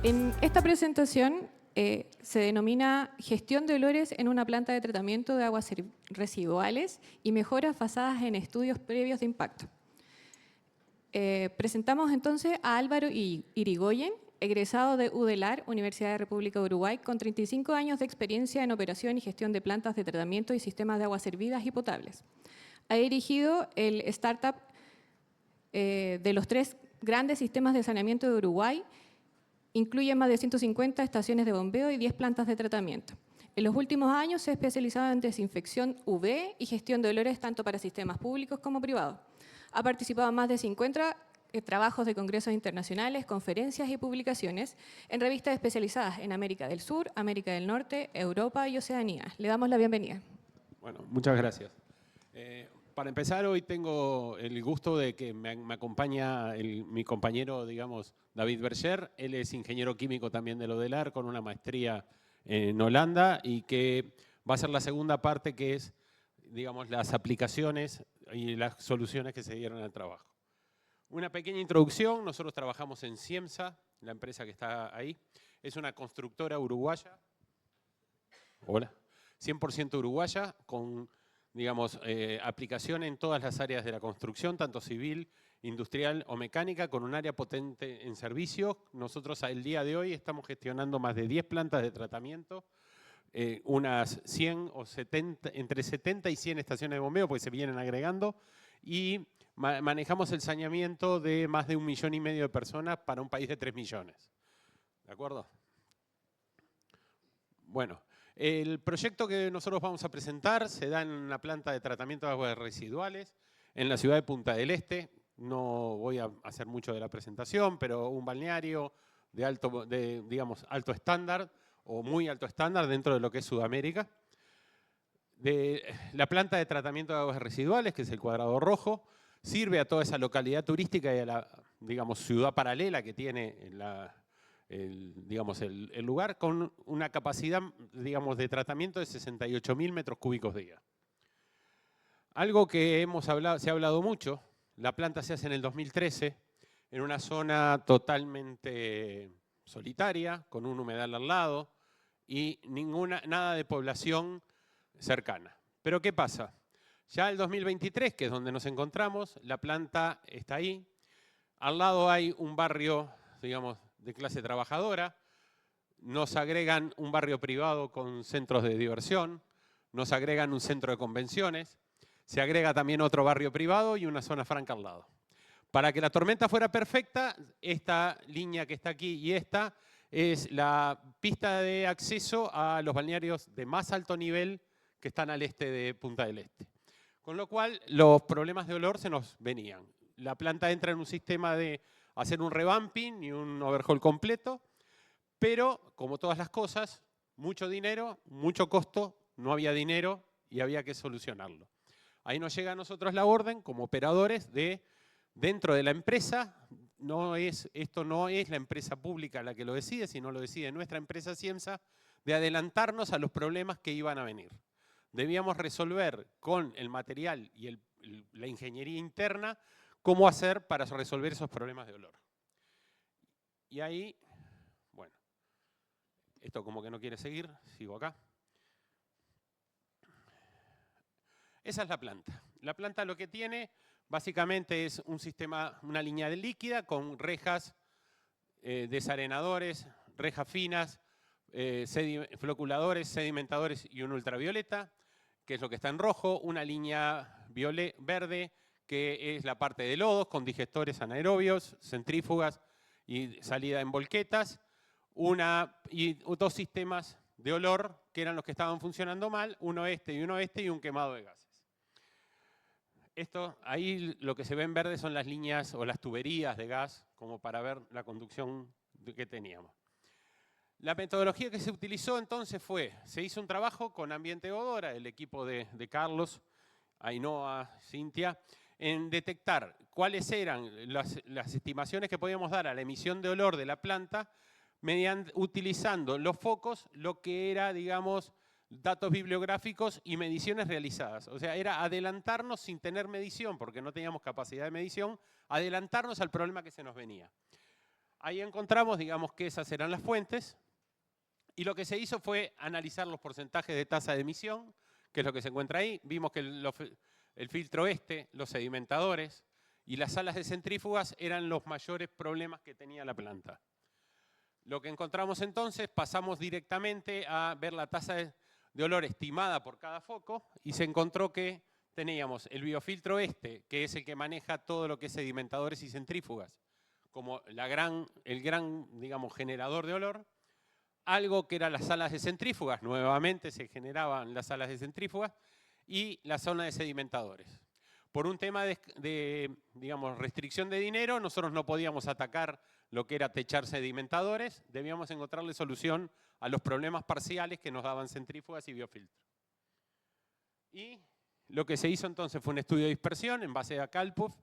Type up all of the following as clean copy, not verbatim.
En esta presentación se denomina gestión de olores en una planta de tratamiento de aguas residuales y mejoras basadas en estudios previos de impacto. Presentamos entonces a Álvaro Irigoyen, egresado de UDELAR, Universidad de República de Uruguay, con 35 años de experiencia en operación y gestión de plantas de tratamiento y sistemas de aguas servidas y potables. Ha dirigido el startup de los 3 grandes sistemas de saneamiento de Uruguay. Incluye más de 150 estaciones de bombeo y 10 plantas de tratamiento. En los últimos años se ha especializado en desinfección UV y gestión de olores tanto para sistemas públicos como privados. Ha participado en más de 50 trabajos de congresos internacionales, conferencias y publicaciones en revistas especializadas en América del Sur, América del Norte, Europa y Oceanía. Le damos la bienvenida. Bueno, muchas gracias. Para empezar, hoy tengo el gusto de que me acompaña mi compañero, digamos, David Berger. Él es ingeniero químico también del UDELAR con una maestría en Holanda y que va a ser la segunda parte, que es, digamos, las aplicaciones y las soluciones que se dieron al trabajo. Una pequeña introducción. Nosotros trabajamos en Ciemsa, la empresa que está ahí. Es una constructora uruguaya. Hola. 100% uruguaya, con, digamos, aplicación en todas las áreas de la construcción, tanto civil, industrial o mecánica, con un área potente en servicio. Nosotros el día de hoy estamos gestionando más de 10 plantas de tratamiento, unas 100 o 70, entre 70 y 100 estaciones de bombeo, porque se vienen agregando, y manejamos el saneamiento de más de 1,5 millones de personas para un país de 3 millones. ¿De acuerdo? Bueno. El proyecto que nosotros vamos a presentar se da en una planta de tratamiento de aguas residuales en la ciudad de Punta del Este. No voy a hacer mucho de la presentación, pero un balneario digamos, alto estándar o muy alto estándar dentro de lo que es Sudamérica. La planta de tratamiento de aguas residuales, que es el cuadrado rojo, sirve a toda esa localidad turística y a la, digamos, ciudad paralela que tiene el lugar, con una capacidad, digamos, de tratamiento de 68.000 metros cúbicos día. Algo que se ha hablado mucho, la planta se hace en el 2013, en una zona totalmente solitaria, con un humedal al lado y nada de población cercana. Pero ¿qué pasa? Ya el 2023, que es donde nos encontramos, la planta está ahí. Al lado hay un barrio, digamos, de clase trabajadora, nos agregan un barrio privado con centros de diversión, nos agregan un centro de convenciones, se agrega también otro barrio privado y una zona franca al lado. Para que la tormenta fuera perfecta, esta línea que está aquí y esta es la pista de acceso a los balnearios de más alto nivel que están al este de Punta del Este. Con lo cual, los problemas de olor se nos venían. La planta entra en un sistema de hacer un revamping y un overhaul completo, pero, como todas las cosas, mucho dinero, mucho costo, no había dinero y había que solucionarlo. Ahí nos llega a nosotros la orden, como operadores, de dentro de la empresa, esto no es la empresa pública la que lo decide, sino lo decide nuestra empresa Ciemsa, de adelantarnos a los problemas que iban a venir. Debíamos resolver con el material y la ingeniería interna cómo hacer para resolver esos problemas de olor. Y ahí, bueno, esto como que no quiere seguir, sigo acá. Esa es la planta. La planta lo que tiene básicamente es un sistema, una línea de líquida con rejas, desarenadores, rejas finas, floculadores, sedimentadores y un ultravioleta, que es lo que está en rojo, una línea verde, que es la parte de lodos con digestores anaerobios, centrífugas y salida en volquetas, y 2 sistemas de olor que eran los que estaban funcionando mal, uno este y un quemado de gases. Ahí lo que se ve en verde son las líneas o las tuberías de gas, como para ver la conducción que teníamos. La metodología que se utilizó entonces se hizo un trabajo con Ambiente Odora, el equipo de Carlos, Ainhoa, Cintia, en detectar cuáles eran las estimaciones que podíamos dar a la emisión de olor de la planta utilizando los focos, lo que era, digamos, datos bibliográficos y mediciones realizadas. O sea, era adelantarnos sin tener medición, porque no teníamos capacidad de medición, adelantarnos al problema que se nos venía. Ahí encontramos, digamos, que esas eran las fuentes, y lo que se hizo fue analizar los porcentajes de tasa de emisión, que es lo que se encuentra ahí. Vimos que el filtro este, los sedimentadores y las salas de centrífugas eran los mayores problemas que tenía la planta. Lo que encontramos entonces, pasamos directamente a ver la tasa de olor estimada por cada foco y se encontró que teníamos el biofiltro este, que es el que maneja todo lo que es sedimentadores y centrífugas, como el gran, digamos, generador de olor. Algo que eran las salas de centrífugas, nuevamente se generaban las salas de centrífugas, y la zona de sedimentadores. Por un tema digamos, restricción de dinero, nosotros no podíamos atacar lo que era techar sedimentadores, debíamos encontrarle solución a los problemas parciales que nos daban centrífugas y biofiltro. Y lo que se hizo entonces fue un estudio de dispersión en base a CalPUF,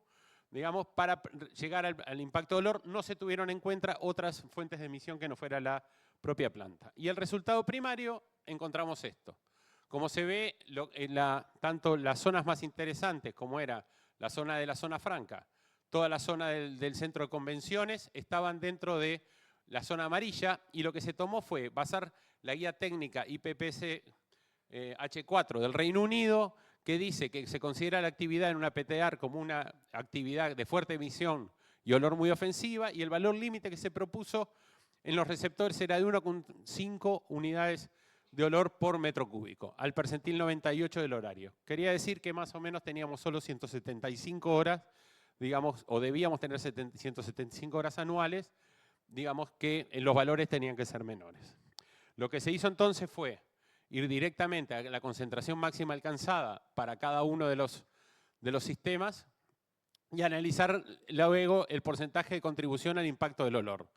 digamos, para llegar al impacto de olor. No se tuvieron en cuenta otras fuentes de emisión que no fuera la propia planta. Y el resultado primario, encontramos esto. Como se ve, tanto las zonas más interesantes, como era la zona franca, toda la zona del centro de convenciones, estaban dentro de la zona amarilla, y lo que se tomó fue basar la guía técnica IPPC H4 del Reino Unido, que dice que se considera la actividad en una PTAR como una actividad de fuerte emisión y olor muy ofensiva, y el valor límite que se propuso en los receptores era de 1,5 unidades de olor por metro cúbico, al percentil 98 del horario. Quería decir que más o menos teníamos solo 175 horas, digamos, o debíamos tener 175 horas anuales, digamos que los valores tenían que ser menores. Lo que se hizo entonces fue ir directamente a la concentración máxima alcanzada para cada uno de los sistemas y analizar luego el porcentaje de contribución al impacto del olor.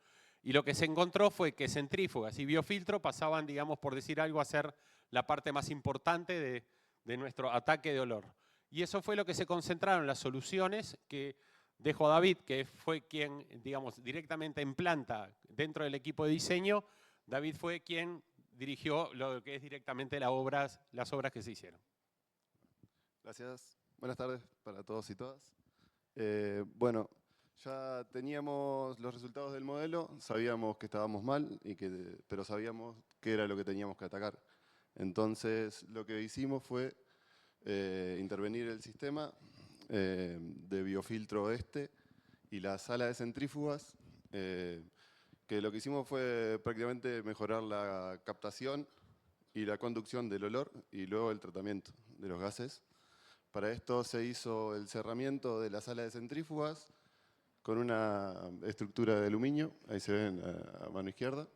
Y lo que se encontró fue que centrífugas y biofiltro pasaban, digamos, por decir algo, a ser la parte más importante de nuestro ataque de olor. Y eso fue lo que se concentraron las soluciones que dejo a David, que fue quien, digamos, directamente en planta dentro del equipo de diseño. David fue quien dirigió lo que es directamente las obras que se hicieron. Gracias. Buenas tardes para todos y todas. Bueno, ya teníamos los resultados del modelo, sabíamos que estábamos mal, pero sabíamos qué era lo que teníamos que atacar. Entonces, lo que hicimos fue intervenir el sistema de biofiltro y la sala de centrífugas, que lo que hicimos fue prácticamente mejorar la captación y la conducción del olor y luego el tratamiento de los gases. Para esto se hizo el cerramiento de la sala de centrífugas con una estructura de aluminio, ahí se ven a mano izquierda,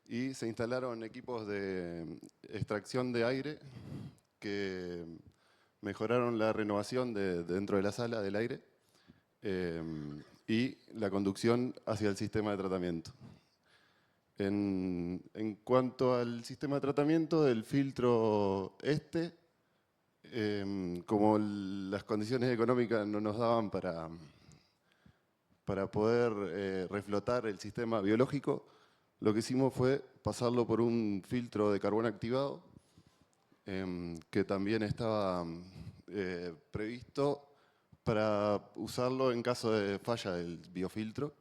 y se instalaron equipos de extracción de aire que mejoraron la renovación dentro de la sala del aire y la conducción hacia el sistema de tratamiento. En cuanto al sistema de tratamiento del filtro como las condiciones económicas no nos daban para poder reflotar el sistema biológico, lo que hicimos fue pasarlo por un filtro de carbón activado, que también estaba previsto para usarlo en caso de falla del biofiltro,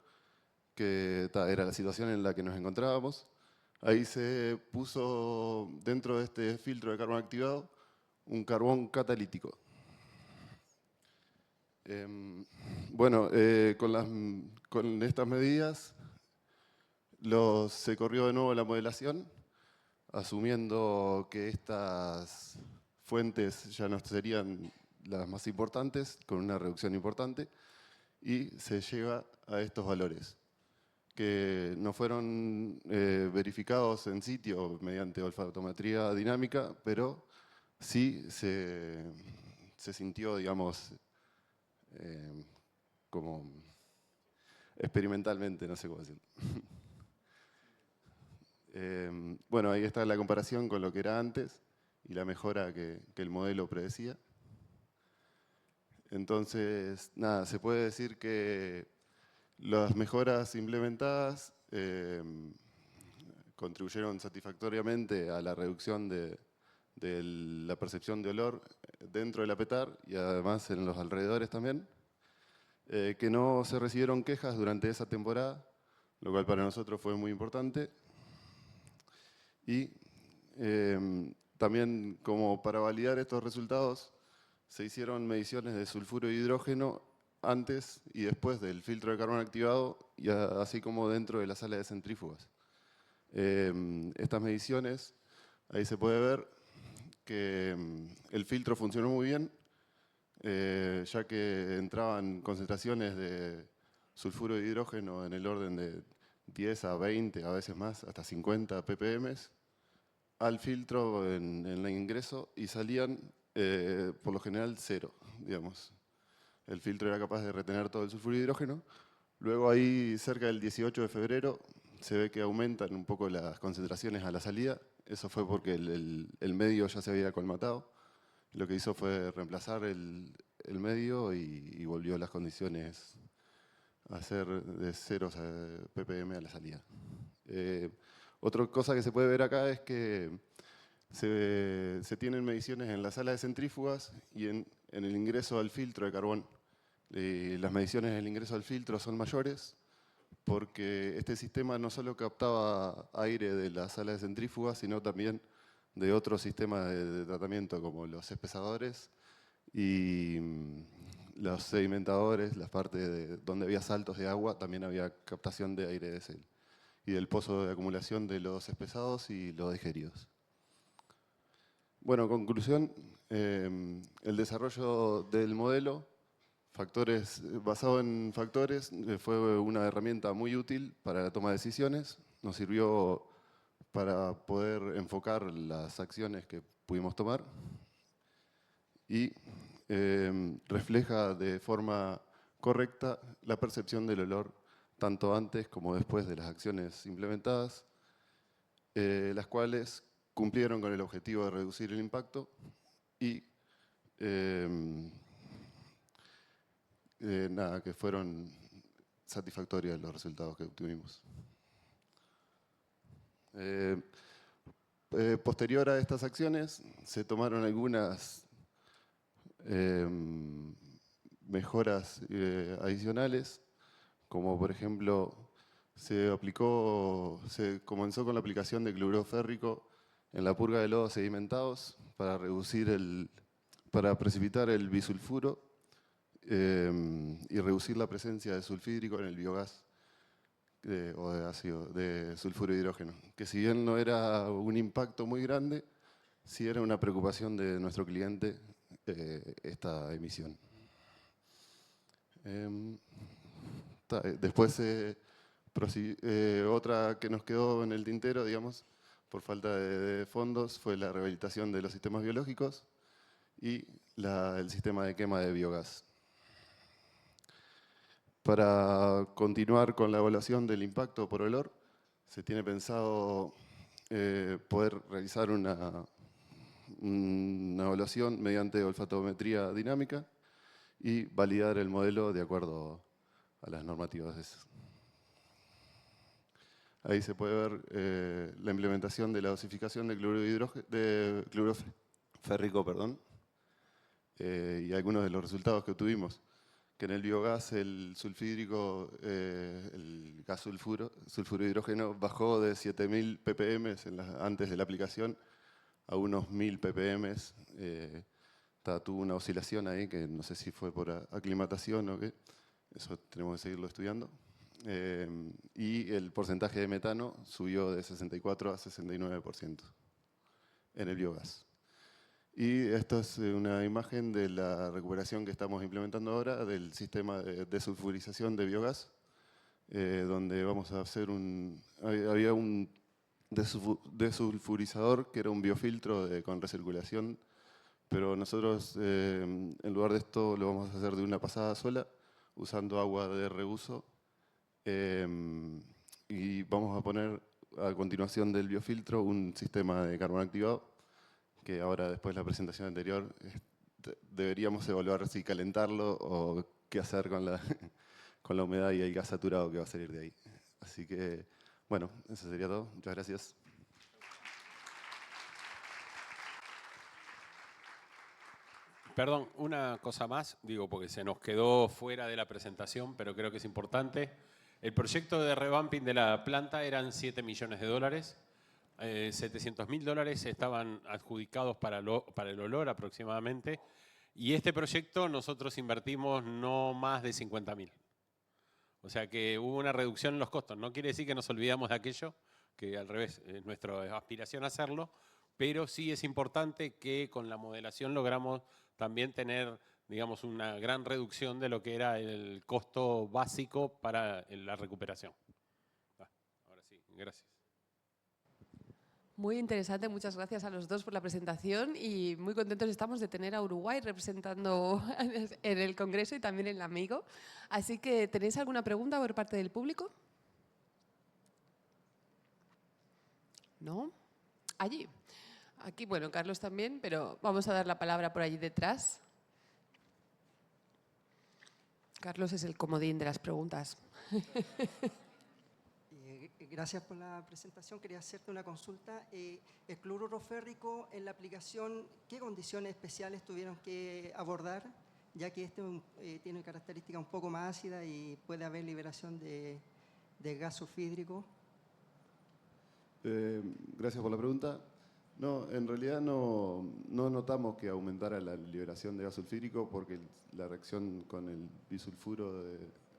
que era la situación en la que nos encontrábamos. Ahí se puso dentro de este filtro de carbón activado un carbón catalítico. Bueno, con estas medidas se corrió de nuevo la modelación, asumiendo que estas fuentes ya no serían las más importantes, con una reducción importante, y se llega a estos valores, que no fueron verificados en sitio mediante olfatometría dinámica, pero sí se sintió, digamos, como experimentalmente, no sé cómo decirlo. Bueno, ahí está la comparación con lo que era antes y la mejora que el modelo predecía. Entonces, nada, se puede decir que las mejoras implementadas contribuyeron satisfactoriamente a la reducción de la percepción de olor dentro de la PETAR y además en los alrededores también, que no se recibieron quejas durante esa temporada, lo cual para nosotros fue muy importante. Y también, como para validar estos resultados, se hicieron mediciones de sulfuro de hidrógeno antes y después del filtro de carbón activado, y así como dentro de la sala de centrífugas. Estas mediciones, ahí se puede ver que el filtro funcionó muy bien, ya que entraban concentraciones de sulfuro de hidrógeno en el orden de 10 a 20, a veces más, hasta 50 ppm al filtro en el ingreso, y salían por lo general 0, digamos. El filtro era capaz de retener todo el sulfuro de hidrógeno. Luego ahí, cerca del 18 de febrero, se ve que aumentan un poco las concentraciones a la salida. Eso fue porque el medio ya se había colmatado. Lo que hizo fue reemplazar el medio y volvió a las condiciones a ser de 0 ppm a la salida. Otra cosa que se puede ver acá es que se tienen mediciones en la sala de centrífugas y en el ingreso al filtro de carbón. Las mediciones en el ingreso al filtro son mayores porque este sistema no solo captaba aire de la sala de centrífugas, sino también de otros sistemas de tratamiento como los espesadores y los sedimentadores, las partes donde había saltos de agua, también había captación de aire de ese y del pozo de acumulación de los espesados y los digeridos. Bueno, en conclusión, el desarrollo del modelo basado en factores fue una herramienta muy útil para la toma de decisiones. Nos sirvió para poder enfocar las acciones que pudimos tomar y refleja de forma correcta la percepción del olor tanto antes como después de las acciones implementadas, las cuales cumplieron con el objetivo de reducir el impacto y nada, que fueron satisfactorios los resultados que obtuvimos. Posterior a estas acciones, se tomaron algunas mejoras adicionales, como por ejemplo, se comenzó con la aplicación de cloruro férrico en la purga de lodos sedimentados para para precipitar el bisulfuro y reducir la presencia de sulfídrico en el biogás o de ácido de sulfuro de hidrógeno, que si bien no era un impacto muy grande, sí era una preocupación de nuestro cliente esta emisión. Después, otra que nos quedó en el tintero, digamos, por falta de fondos, fue la rehabilitación de los sistemas biológicos y el sistema de quema de biogás. Para continuar con la evaluación del impacto por olor, se tiene pensado poder realizar una evaluación mediante olfatometría dinámica y validar el modelo de acuerdo a las normativas de esas. Ahí se puede ver la implementación de la dosificación de cloruro férrico, y algunos de los resultados que obtuvimos, que en el biogás el sulfídrico, el gas sulfuro de hidrógeno, bajó de 7000 ppm antes de la aplicación a unos 1000 ppm. Tuvo una oscilación ahí que no sé si fue por aclimatación o qué, eso tenemos que seguirlo estudiando. Y el porcentaje de metano subió de 64 a 69% en el biogás. Y esta es una imagen de la recuperación que estamos implementando ahora del sistema de desulfurización de biogás, donde vamos a hacer había un desulfurizador que era un biofiltro con recirculación, pero nosotros en lugar de esto lo vamos a hacer de una pasada sola, usando agua de reuso, y vamos a poner a continuación del biofiltro un sistema de carbón activado, que ahora, después de la presentación anterior, deberíamos evaluar si calentarlo o qué hacer con la humedad y el gas saturado que va a salir de ahí. Así que, bueno, eso sería todo. Muchas gracias. Perdón, una cosa más, digo, porque se nos quedó fuera de la presentación, pero creo que es importante. El proyecto de revamping de la planta eran $7 millones. $700.000 estaban adjudicados para el olor aproximadamente. Y este proyecto nosotros invertimos no más de 50.000. O sea que hubo una reducción en los costos. No quiere decir que nos olvidamos de aquello, que al revés, es nuestra aspiración hacerlo, pero sí es importante que con la modelación logramos también tener, digamos, una gran reducción de lo que era el costo básico para la recuperación. Ahora sí, gracias. Muy interesante, muchas gracias a los dos por la presentación y muy contentos estamos de tener a Uruguay representando en el Congreso y también en el Amigo. Así que, ¿tenéis alguna pregunta por parte del público? ¿No? Allí. Aquí, bueno, Carlos también, pero vamos a dar la palabra por allí detrás. Carlos es el comodín de las preguntas. Gracias por la presentación. Quería hacerte una consulta. El cloruro férrico en la aplicación, ¿qué condiciones especiales tuvieron que abordar? Ya que este tiene características un poco más ácidas y puede haber liberación de gas sulfídrico. Gracias por la pregunta. No, en realidad no notamos que aumentara la liberación de gas sulfídrico porque la reacción con el bisulfuro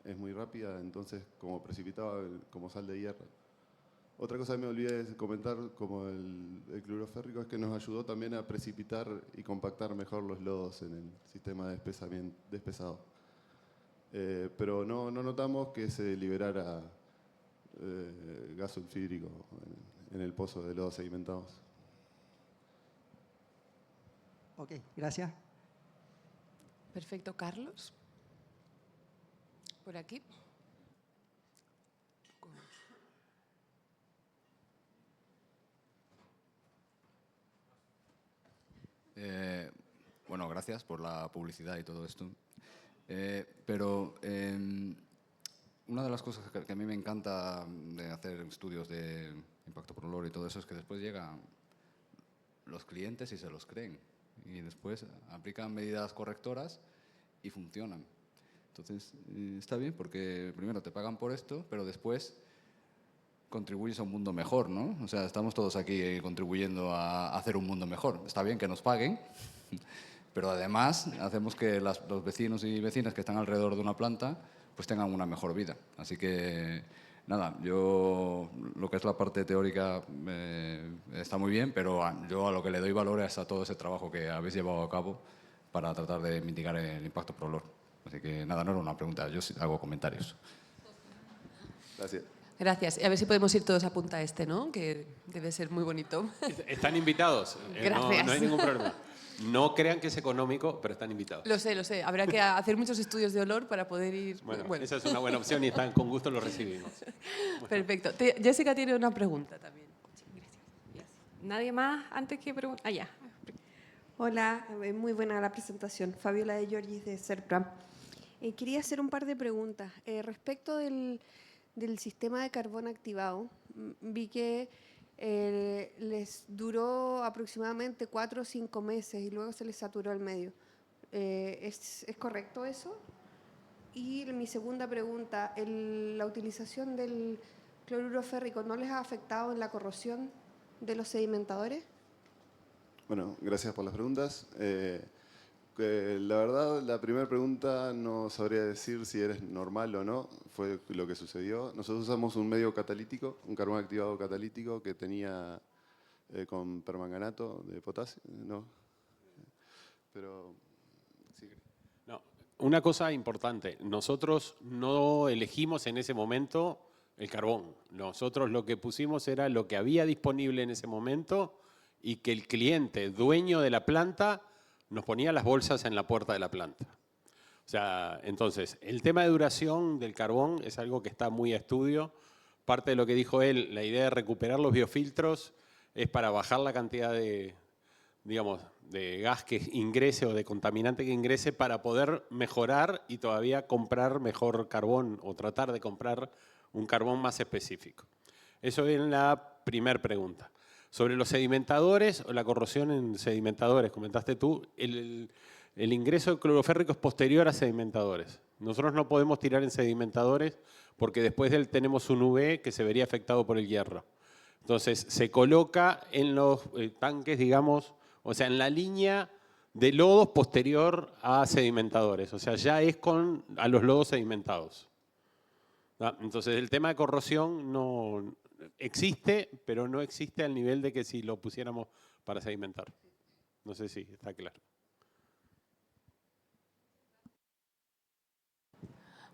es muy rápida, entonces como precipitaba como sal de hierro. Otra cosa que me olvidé de comentar, como el cloruro férrico, es que nos ayudó también a precipitar y compactar mejor los lodos en el sistema de despesado. Pero no notamos que se liberara gas sulfídrico en el pozo de lodos sedimentados. Ok, gracias. Perfecto. Carlos. Por aquí. Bueno, gracias por la publicidad y todo esto. Pero una de las cosas que a mí me encanta de hacer estudios de impacto por olor y todo eso es que después llegan los clientes y se los creen. Y después aplican medidas correctoras y funcionan. Entonces, está bien porque primero te pagan por esto, pero después contribuyes a un mundo mejor, ¿no? O sea, estamos todos aquí contribuyendo a hacer un mundo mejor. Está bien que nos paguen, pero además hacemos que los vecinos y vecinas que están alrededor de una planta pues tengan una mejor vida. Así que, nada, yo lo que es la parte teórica está muy bien, pero yo a lo que le doy valor es a todo ese trabajo que habéis llevado a cabo para tratar de mitigar el impacto por olor. Así que, nada, no era una pregunta, yo sí hago comentarios. Gracias. Gracias. Y a ver si podemos ir todos a Punta Este, ¿no? Que debe ser muy bonito. Están invitados. Gracias. No hay ningún problema. No crean que es económico, pero están invitados. Lo sé. Habrá que hacer muchos estudios de olor para poder ir. Bueno, esa es una buena opción y con gusto lo recibimos. Perfecto. Jessica tiene una pregunta también. ¿Nadie más antes que preguntar? Ya. Hola, muy buena la presentación. Fabiola de Giorgis de Serpram. Quería hacer un par de preguntas. Respecto del sistema de carbón activado, vi que les duró aproximadamente 4 o 5 meses y luego se les saturó el medio. ¿Es correcto eso? Y mi segunda pregunta, ¿la utilización del cloruro férrico no les ha afectado en la corrosión de los sedimentadores? Bueno, gracias por las preguntas. La verdad, la primera pregunta no sabría decir si eres normal o no, fue lo que sucedió. Nosotros usamos un medio catalítico, un carbón activado catalítico que tenía con permanganato de potasio, ¿no? Pero, sí. No, una cosa importante, nosotros no elegimos en ese momento el carbón. Nosotros lo que pusimos era lo que había disponible en ese momento y que el cliente, dueño de la planta, nos ponía las bolsas en la puerta de la planta. O sea, entonces, el tema de duración del carbón es algo que está muy a estudio. Parte de lo que dijo él, la idea de recuperar los biofiltros es para bajar la cantidad de, digamos, de gas que ingrese o de contaminante que ingrese para poder mejorar y todavía comprar mejor carbón o tratar de comprar un carbón más específico. Eso es la primera pregunta. Sobre los sedimentadores o la corrosión en sedimentadores, comentaste tú, el ingreso de cloroférrico es posterior a sedimentadores. Nosotros no podemos tirar en sedimentadores porque después de él tenemos un UV que se vería afectado por el hierro. Entonces, se coloca en los tanques, digamos, o sea, en la línea de lodos posterior a sedimentadores. O sea, ya es a los lodos sedimentados. ¿Ah? Entonces, el tema de corrosión no existe, pero no existe al nivel de que si lo pusiéramos para sedimentar. No sé si está claro.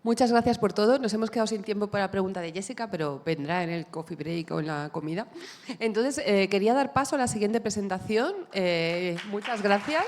Muchas gracias por todo. Nos hemos quedado sin tiempo para la pregunta de Jessica, pero vendrá en el coffee break o en la comida. Entonces, quería dar paso a la siguiente presentación. Muchas gracias.